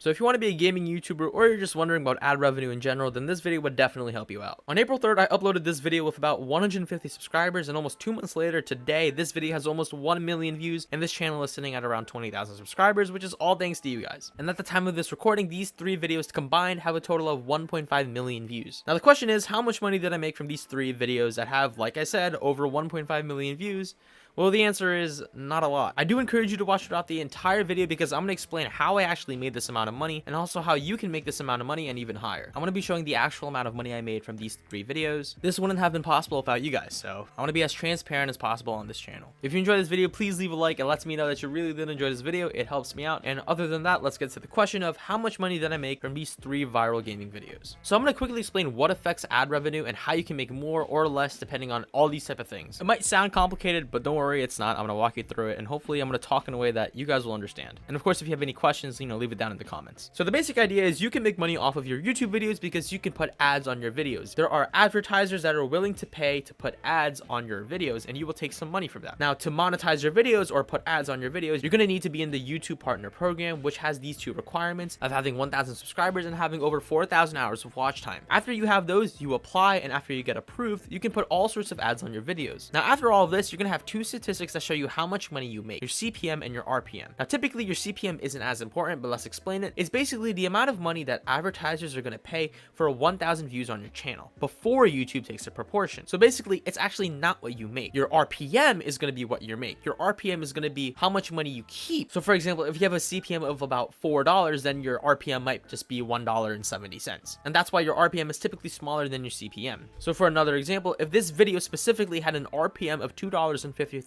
So if you want to be a gaming YouTuber or you're just wondering about ad revenue in general, then this video would definitely help you out. On April 3rd, I uploaded this video with about 150 subscribers, and almost 2 months later today, this video has almost 1 million views, and this channel is sitting at around 20,000 subscribers, which is all thanks to you guys. And at the time of this recording, these 3 videos combined have a total of 1.5 million views. Now the question is, how much money did I make from these 3 videos that have, like I said, over 1.5 million views? Well, the answer is not a lot. I do encourage you to watch throughout the entire video because I'm going to explain how I actually made this amount of money and also how you can make this amount of money and even higher. I'm going to be showing the actual amount of money I made from these 3 videos. This wouldn't have been possible without you guys, so I want to be as transparent as possible on this channel. If you enjoyed this video, please leave a like. It lets me know that you really did enjoy this video. It helps me out. And other than that, let's get to the question of how much money did I make from these 3 viral gaming videos. So I'm going to quickly explain what affects ad revenue and how you can make more or less depending on all these type of things. It might sound complicated, but don't worry, it's not. I'm going to walk you through it, and hopefully I'm going to talk in a way that you guys will understand. And of course, if you have any questions, leave it down in the comments. So the basic idea is you can make money off of your YouTube videos because you can put ads on your videos. There are advertisers that are willing to pay to put ads on your videos, and you will take some money from that. Now, to monetize your videos or put ads on your videos, you're going to need to be in the YouTube Partner Program, which has these 2 requirements of having 1,000 subscribers and having over 4,000 hours of watch time. After you have those, you apply, and after you get approved, you can put all sorts of ads on your videos. Now, after all of this, you're going to have 2 statistics that show you how much money you make, your CPM and your RPM. Now, typically your CPM isn't as important, but let's explain it. It's basically the amount of money that advertisers are going to pay for 1,000 views on your channel before YouTube takes a proportion. So basically, it's actually not what you make. Your RPM is going to be what you make. Your RPM is going to be how much money you keep. So for example, if you have a CPM of about $4, then your RPM might just be $1.70. And that's why your RPM is typically smaller than your CPM. So for another example, if this video specifically had an RPM of $2.53,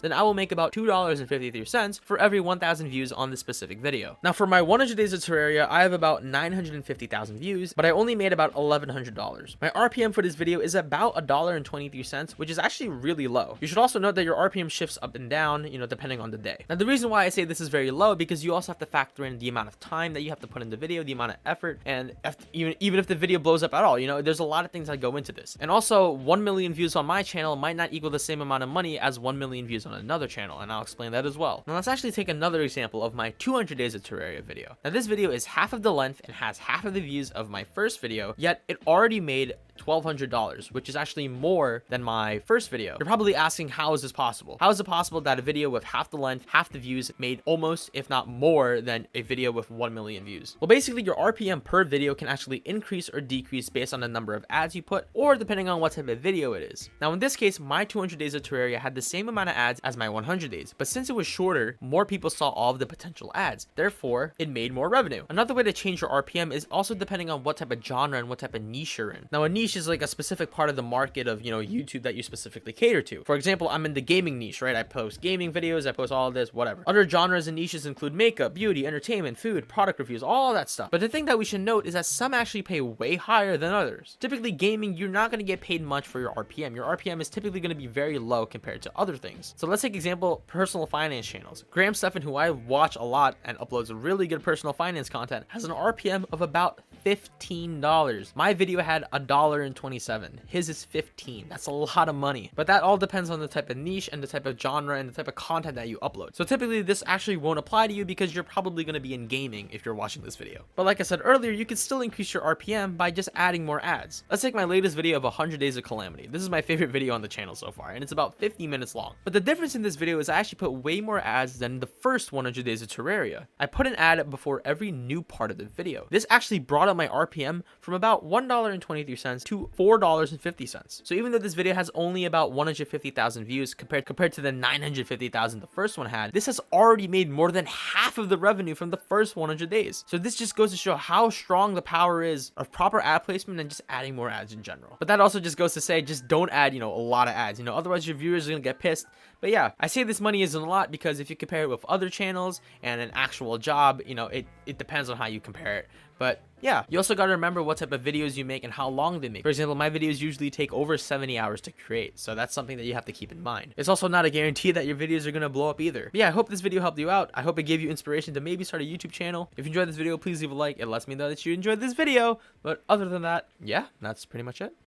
then I will make about $2.53 for every 1,000 views on this specific video. Now for my 100 days of Terraria, I have about 950,000 views, but I only made about $1,100. My RPM for this video is about $1.23, which is actually really low. You should also note that your RPM shifts up and down, depending on the day. Now the reason why I say this is very low, because you also have to factor in the amount of time that you have to put in the video, the amount of effort, and even if the video blows up at all, there's a lot of things that go into this. And also, 1 million views on my channel might not equal the same amount of money as 1 million views on another channel, and I'll explain that as well. Now let's actually take another example of my 200 days of Terraria video. Now this video is half of the length and has half of the views of my first video, yet it already made $1,200, which is actually more than my first video. You're probably asking, how is this possible? How is it possible that a video with half the length, half the views made almost, if not more, than a video with 1 million views? Well, basically your RPM per video can actually increase or decrease based on the number of ads you put, or depending on what type of video it is. Now in this case, my 200 days of Terraria had the same amount of ads as my 100 days, but since it was shorter, more people saw all of the potential ads. Therefore, it made more revenue. Another way to change your RPM is also depending on what type of genre and what type of niche you're in. Now a niche is like a specific part of the market of YouTube that you specifically cater to. For example, I'm in the gaming niche, right? I post gaming videos, I post all of this, whatever. Other genres and niches include makeup, beauty, entertainment, food, product reviews, all that stuff. But the thing that we should note is that some actually pay way higher than others. Typically gaming, you're not going to get paid much for your RPM. Your RPM is typically going to be very low compared to other things. So let's take example, personal finance channels. Graham Stephan, who I watch a lot and uploads really good personal finance content, has an RPM of about $15. My video had $1.27. His is 15. That's a lot of money. But that all depends on the type of niche and the type of genre and the type of content that you upload. So typically this actually won't apply to you because you're probably going to be in gaming if you're watching this video. But like I said earlier, you can still increase your RPM by just adding more ads. Let's take my latest video of 100 days of Calamity. This is my favorite video on the channel so far, and it's about 50 minutes long. But the difference in this video is I actually put way more ads than the first 100 days of Terraria. I put an ad before every new part of the video. This actually brought up my RPM from about $1.23 to $4.50. So even though this video has only about 150,000 views compared to the 950,000 the first one had, this has already made more than half of the revenue from the first 100 days. So this just goes to show how strong the power is of proper ad placement and just adding more ads in general. But that also just goes to say, just don't add, a lot of ads, otherwise your viewers are gonna get pissed. But yeah, I say this money isn't a lot because if you compare it with other channels and an actual job, it depends on how you compare it. But yeah, you also got to remember what type of videos you make and how long they make. For example, my videos usually take over 70 hours to create, so that's something that you have to keep in mind. It's also not a guarantee that your videos are going to blow up either. But yeah, I hope this video helped you out. I hope it gave you inspiration to maybe start a YouTube channel. If you enjoyed this video, please leave a like. It lets me know that you enjoyed this video. But other than that, yeah, that's pretty much it.